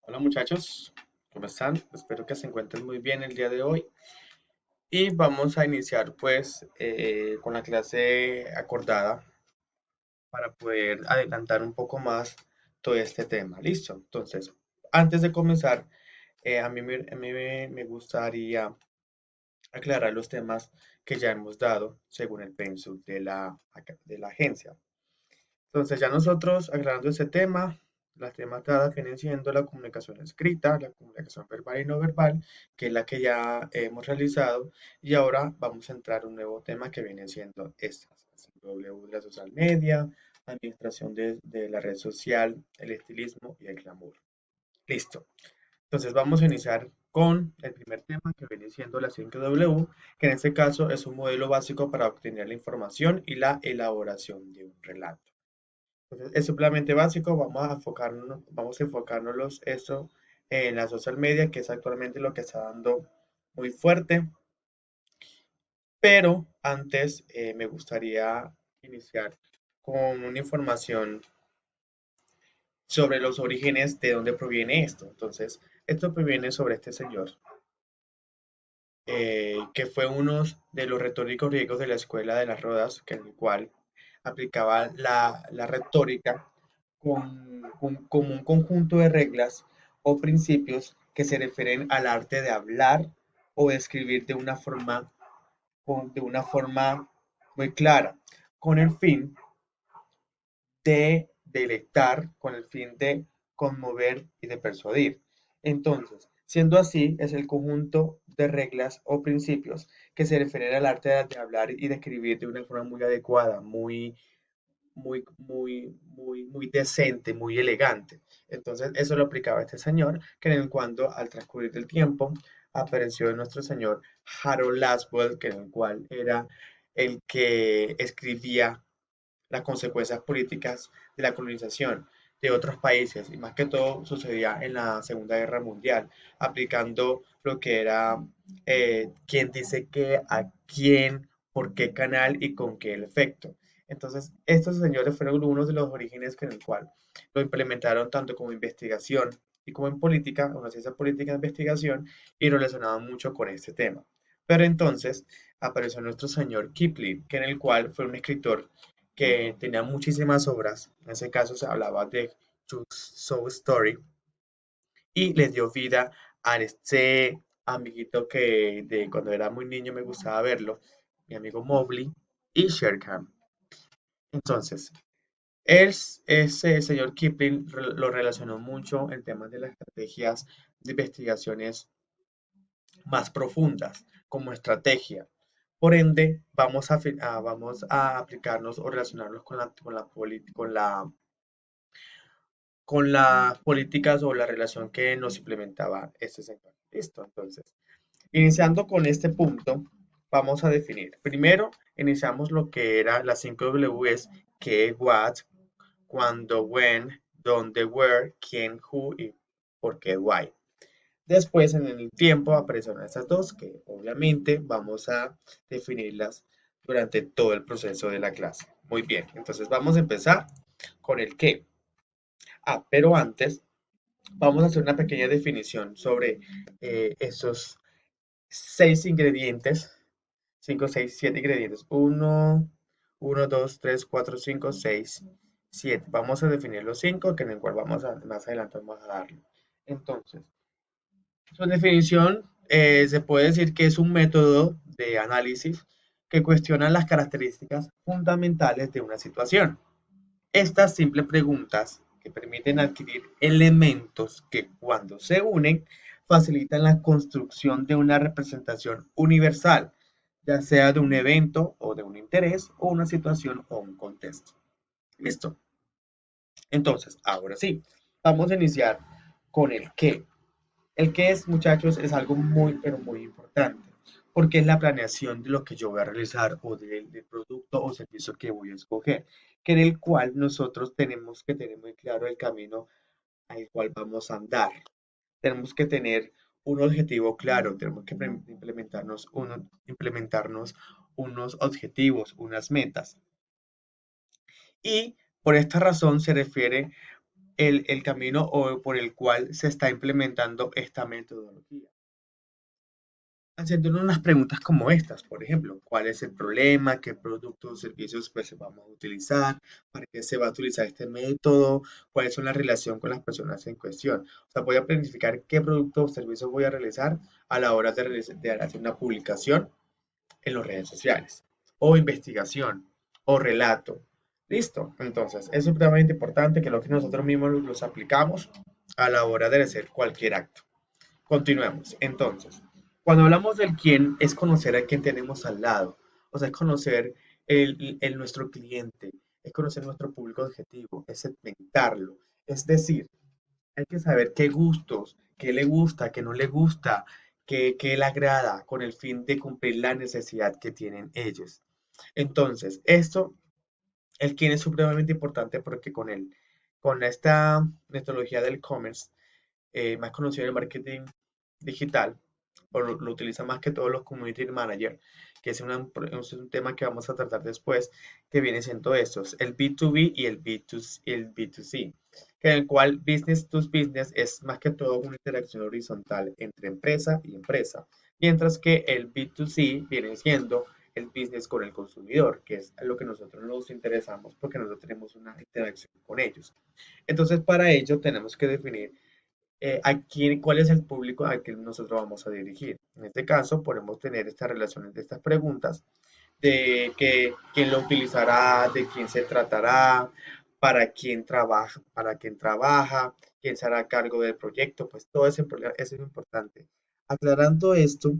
Hola muchachos, ¿cómo están? Espero que se encuentren muy bien el día de hoy y vamos a iniciar con la clase acordada para poder adelantar un poco más todo este tema. ¿Listo? Entonces, antes de comenzar, a mí me gustaría aclarar los temas que ya hemos dado según el pensum de la agencia. Entonces, ya nosotros aclarando este tema, las temas dadas vienen siendo la comunicación escrita, la comunicación verbal y no verbal, que es la que ya hemos realizado, y ahora vamos a entrar a un nuevo tema que viene siendo estas, W de la social media, administración de la red social, el estilismo y el glamour. Listo. Entonces vamos a iniciar con el primer tema que viene siendo la 5W, que en este caso es un modelo básico para obtener la información y la elaboración de un relato. Entonces, es supremamente básico, vamos a enfocárnoslos esto en la social media, que es actualmente lo que está dando muy fuerte, pero antes me gustaría iniciar con una información sobre los orígenes de dónde proviene esto. Entonces, esto proviene sobre este señor, que fue uno de los retóricos griegos de la Escuela de las Rodas, que en el cual aplicaba la retórica como un conjunto de reglas o principios que se refieren al arte de hablar o de escribir de una forma muy clara, con el fin de deleitar, con el fin de conmover y de persuadir. Entonces, siendo así, es el conjunto de reglas o principios que se refieren al arte de hablar y de escribir de una forma muy adecuada, muy decente, muy elegante. Entonces, eso lo aplicaba este señor, que en el cuando al transcurrir del tiempo apareció nuestro señor Harold Laswell, que en el cual era el que escribía las consecuencias políticas de la colonización de otros países, y más que todo sucedía en la Segunda Guerra Mundial, aplicando lo que era quién dice qué, a quién, por qué canal y con qué efecto. Entonces, estos señores fueron uno de los orígenes que en el cual lo implementaron tanto como investigación y como en política, una ciencia política de investigación, y relacionaban mucho con este tema. Pero entonces apareció nuestro señor Kipling, que en el cual fue un escritor que tenía muchísimas obras. En ese caso se hablaba de True Soul Story y le dio vida a este amiguito que de cuando era muy niño me gustaba verlo, mi amigo Mowgli y Shere Khan. Entonces, ese señor Kipling lo relacionó mucho en temas de las estrategias de investigaciones más profundas como estrategia. Por ende, vamos a aplicarnos o relacionarnos con las políticas o la relación que nos implementaba este sector. Listo, entonces, iniciando con este punto, vamos a definir. Primero, iniciamos lo que era las 5 Ws, qué, what, cuándo, when, dónde, where, quién, who y por qué, why. Después, en el tiempo, aparecieron estas dos que obviamente vamos a definirlas durante todo el proceso de la clase. Muy bien, entonces vamos a empezar con el qué. Pero antes vamos a hacer una pequeña definición sobre esos 6 ingredientes, 5, 6, 7 ingredientes. Uno, 2, 3, 4, 5, 6, 7. Vamos a definir los 5, que en el cual más adelante vamos a darlo. Entonces, su definición se puede decir que es un método de análisis que cuestiona las características fundamentales de una situación. Estas simples preguntas que permiten adquirir elementos que cuando se unen facilitan la construcción de una representación universal, ya sea de un evento o de un interés o una situación o un contexto. ¿Listo? Entonces, ahora sí, vamos a iniciar con el qué. El qué es, muchachos, es algo muy, pero muy importante, porque es la planeación de lo que yo voy a realizar o del producto o servicio que voy a escoger, que en el cual nosotros tenemos que tener muy claro el camino al cual vamos a andar. Tenemos que tener un objetivo claro, tenemos que implementarnos unos objetivos, unas metas. Y por esta razón se refiere el camino o por el cual se está implementando esta metodología. Haciéndonos unas preguntas como estas, por ejemplo, ¿cuál es el problema? ¿Qué productos o servicios pues vamos a utilizar? ¿Para qué se va a utilizar este método? ¿Cuáles son la relación con las personas en cuestión? O sea, voy a planificar qué producto o servicio voy a realizar a la hora de hacer una publicación en las redes sociales, o investigación, o relato. Listo. Entonces, es supremamente importante que lo que nosotros mismos los aplicamos a la hora de hacer cualquier acto. Continuemos. Entonces, cuando hablamos del quién, es conocer a quién tenemos al lado. O sea, es conocer nuestro cliente, es conocer nuestro público objetivo, es segmentarlo. Es decir, hay que saber qué gustos, qué le gusta, qué no le gusta, qué le agrada, con el fin de cumplir la necesidad que tienen ellos. Entonces, el quién es supremamente importante porque con esta metodología del e-commerce, más conocido en el marketing digital, o lo utilizan más que todos los community manager, que es un tema que vamos a tratar después, que viene siendo estos, el B2B y el B2C, que en el cual business to business es más que todo una interacción horizontal entre empresa y empresa, mientras que el B2C viene siendo el business con el consumidor, que es lo que nosotros nos interesamos porque nosotros tenemos una interacción con ellos. Entonces, para ello tenemos que definir cuál es el público al que nosotros vamos a dirigir. En este caso, podemos tener estas relaciones de estas preguntas, de quién lo utilizará, de quién se tratará, para quién trabaja, quién se hará cargo del proyecto, pues todo eso es importante. Aclarando esto,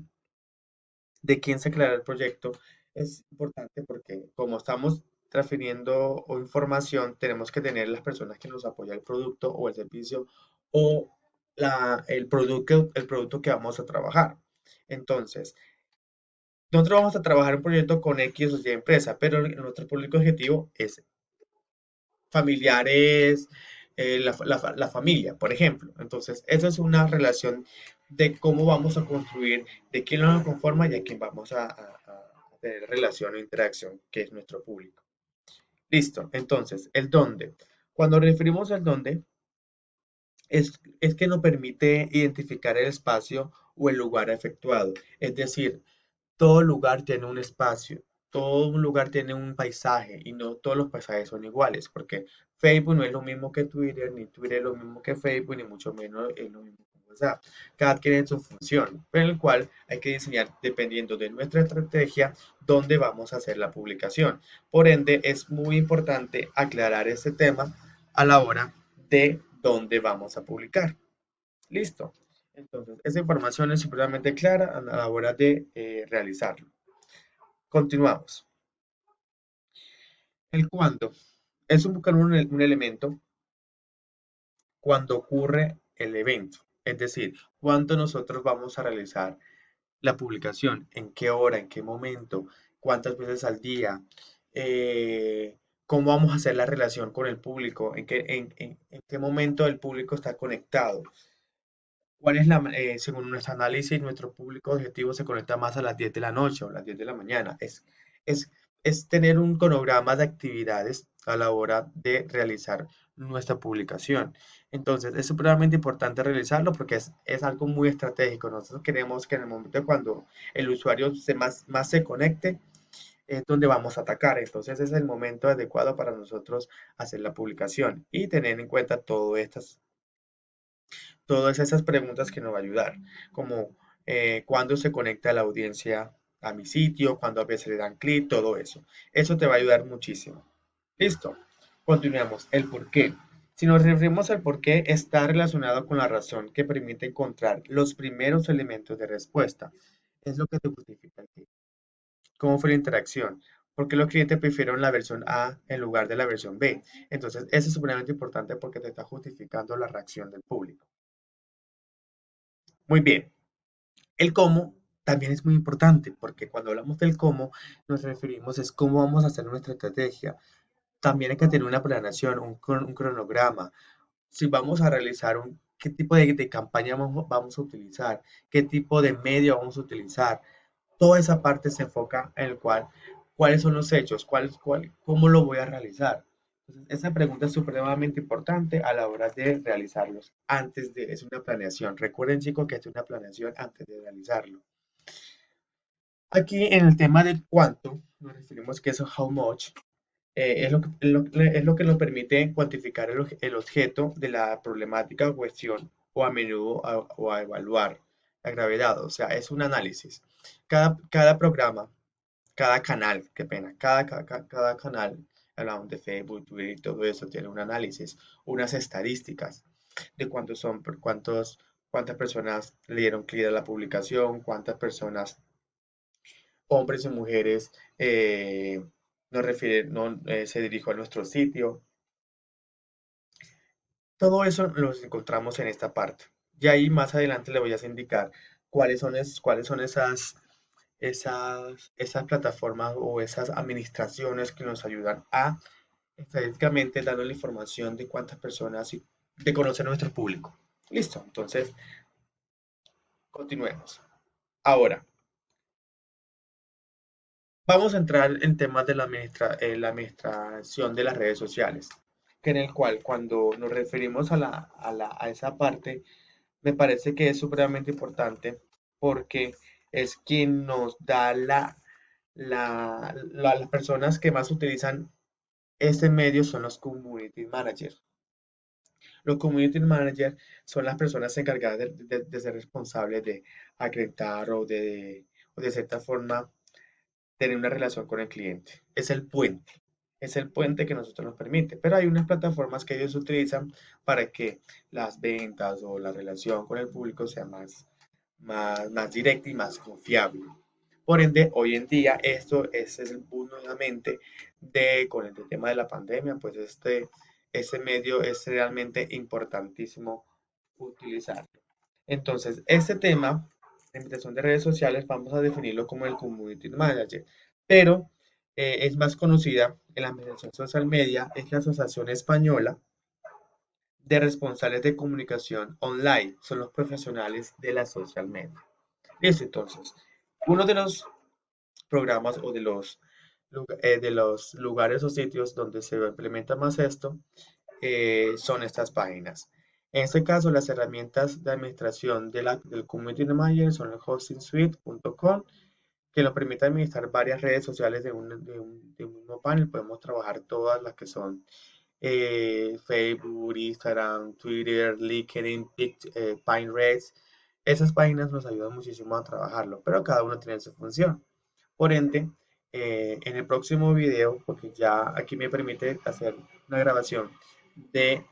de quién se creará el proyecto es importante porque como estamos transfiriendo o información, tenemos que tener las personas que nos apoyan el producto o el servicio o el producto que vamos a trabajar. Entonces, nosotros vamos a trabajar un proyecto con X o Y empresa, pero nuestro público objetivo es familiares, la familia, por ejemplo. Entonces, esa es una relación de cómo vamos a construir, de quién nos conforma y a quién vamos a tener relación o interacción, que es nuestro público. Listo. Entonces, el dónde. Cuando referimos al dónde, es que nos permite identificar el espacio o el lugar efectuado. Es decir, todo lugar tiene un espacio, todo un lugar tiene un paisaje y no todos los paisajes son iguales, porque Facebook no es lo mismo que Twitter, ni Twitter es lo mismo que Facebook, ni mucho menos es lo mismo que WhatsApp. Cada quien tiene su función, pero el cual hay que diseñar dependiendo de nuestra estrategia dónde vamos a hacer la publicación. Por ende, es muy importante aclarar este tema a la hora de dónde vamos a publicar. Listo. Entonces, esa información es supremamente clara a la hora de realizarlo. Continuamos. El cuándo es buscar un elemento cuando ocurre el evento. Es decir, cuándo nosotros vamos a realizar la publicación, en qué hora, en qué momento, cuántas veces al día, cómo vamos a hacer la relación con el público, en qué momento el público está conectado. ¿Cuál es según nuestro análisis, nuestro público objetivo se conecta más a las 10 de la noche o a las 10 de la mañana? Es, es tener un cronograma de actividades a la hora de realizar nuestra publicación. Entonces, es supremamente importante realizarlo porque es algo muy estratégico. Nosotros queremos que en el momento cuando el usuario más se conecte, es donde vamos a atacar. Entonces, es el momento adecuado para nosotros hacer la publicación y tener en cuenta todas esas preguntas que nos va a ayudar, como cuándo se conecta la audiencia a mi sitio, cuándo a veces le dan clic, todo eso. Eso te va a ayudar muchísimo. Listo. Continuamos. El por qué. Si nos referimos al por qué, está relacionado con la razón que permite encontrar los primeros elementos de respuesta. Es lo que te justifica el qué. ¿Cómo fue la interacción? ¿Por qué los clientes prefirieron la versión A en lugar de la versión B? Entonces, eso es supremamente importante porque te está justificando la reacción del público. Muy bien. El cómo también es muy importante porque cuando hablamos del cómo nos referimos es cómo vamos a hacer nuestra estrategia. También hay que tener una planeación, un cronograma. Si vamos a realizar qué tipo de campaña vamos a utilizar, qué tipo de medio vamos a utilizar. Toda esa parte se enfoca en el cuáles son los hechos, cómo lo voy a realizar. Entonces, esa pregunta es supremamente importante a la hora de realizarlos. Es una planeación. Recuerden, chicos, que es una planeación antes de realizarlo. Aquí en el tema de cuánto, nos referimos que es how much, es lo que nos permite cuantificar el objeto de la problemática o cuestión, o a menudo o a evaluar la gravedad. O sea, es un análisis. Cada programa, cada canal, qué pena, cada canal, hablamos de Facebook, Twitter y todo eso, tiene un análisis, unas estadísticas de cuántas personas le dieron clic a la publicación, cuántas personas, hombres y mujeres, se dirigió a nuestro sitio. Todo eso lo encontramos en esta parte. Y ahí más adelante le voy a indicar cuáles son esas plataformas o esas administraciones que nos ayudan a estadísticamente darnos la información de cuántas personas y de conocer nuestro público. Listo, entonces continuemos. Ahora, vamos a entrar en temas de la administración de las redes sociales, que en el cual cuando nos referimos a esa parte, me parece que es supremamente importante porque es quien nos da las personas que más utilizan este medio son los community managers. Los community managers son las personas encargadas de ser responsables de acreditar o de cierta forma tener una relación con el cliente. Es el puente que nosotros nos permite. Pero hay unas plataformas que ellos utilizan para que las ventas o la relación con el público sea más directa y más confiable. Por ende, hoy en día, este es el punto nuevamente con el tema de la pandemia, pues este medio es realmente importantísimo utilizarlo. Entonces, este tema de invitación de redes sociales vamos a definirlo como el Community Manager, pero es más conocida en la administración social media, es la Asociación Española de Responsables de Comunicación Online, son los profesionales de la social media. Listo, entonces, uno de los programas o de los lugares o sitios donde se implementa más esto son estas páginas. En este caso, las herramientas de administración del Community Manager son el hostingsuite.com, que nos permite administrar varias redes sociales de un mismo panel. Podemos trabajar todas las que son Facebook, Instagram, Twitter, LinkedIn, Pinterest. Esas páginas nos ayudan muchísimo a trabajarlo, pero cada uno tiene su función. Por ende, en el próximo video, porque ya aquí me permite hacer una grabación de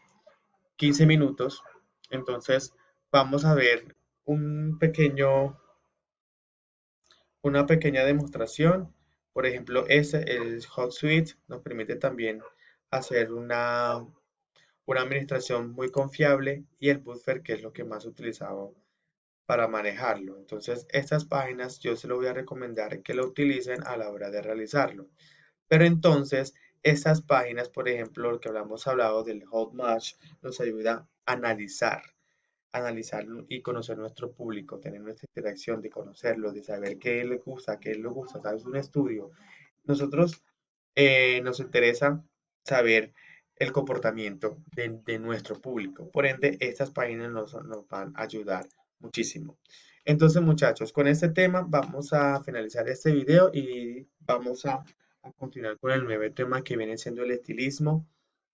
15 minutos, entonces vamos a ver un pequeño, una pequeña demostración. Por ejemplo, el HotSuite nos permite también hacer una administración muy confiable y el buffer, que es lo que más utilizado para manejarlo. Entonces, estas páginas yo se lo voy a recomendar que lo utilicen a la hora de realizarlo. Pero entonces, estas páginas, por ejemplo, lo que hablado del Hot Match, nos ayuda a analizar y conocer nuestro público, tener nuestra interacción, de conocerlo, de saber qué le gusta, qué le gusta, ¿sabes? Un estudio. Nosotros nos interesa saber el comportamiento de nuestro público. Por ende, estas páginas nos van a ayudar muchísimo. Entonces, muchachos, con este tema vamos a finalizar este video y vamos a continuar con el nuevo tema que viene siendo el estilismo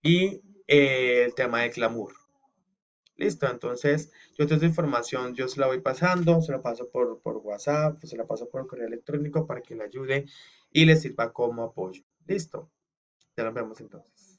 y el tema del glamour. Listo, entonces yo toda esta información yo se la voy pasando, se la paso por WhatsApp, se la paso por correo electrónico para que le ayude y le sirva como apoyo. Listo, ya nos vemos entonces.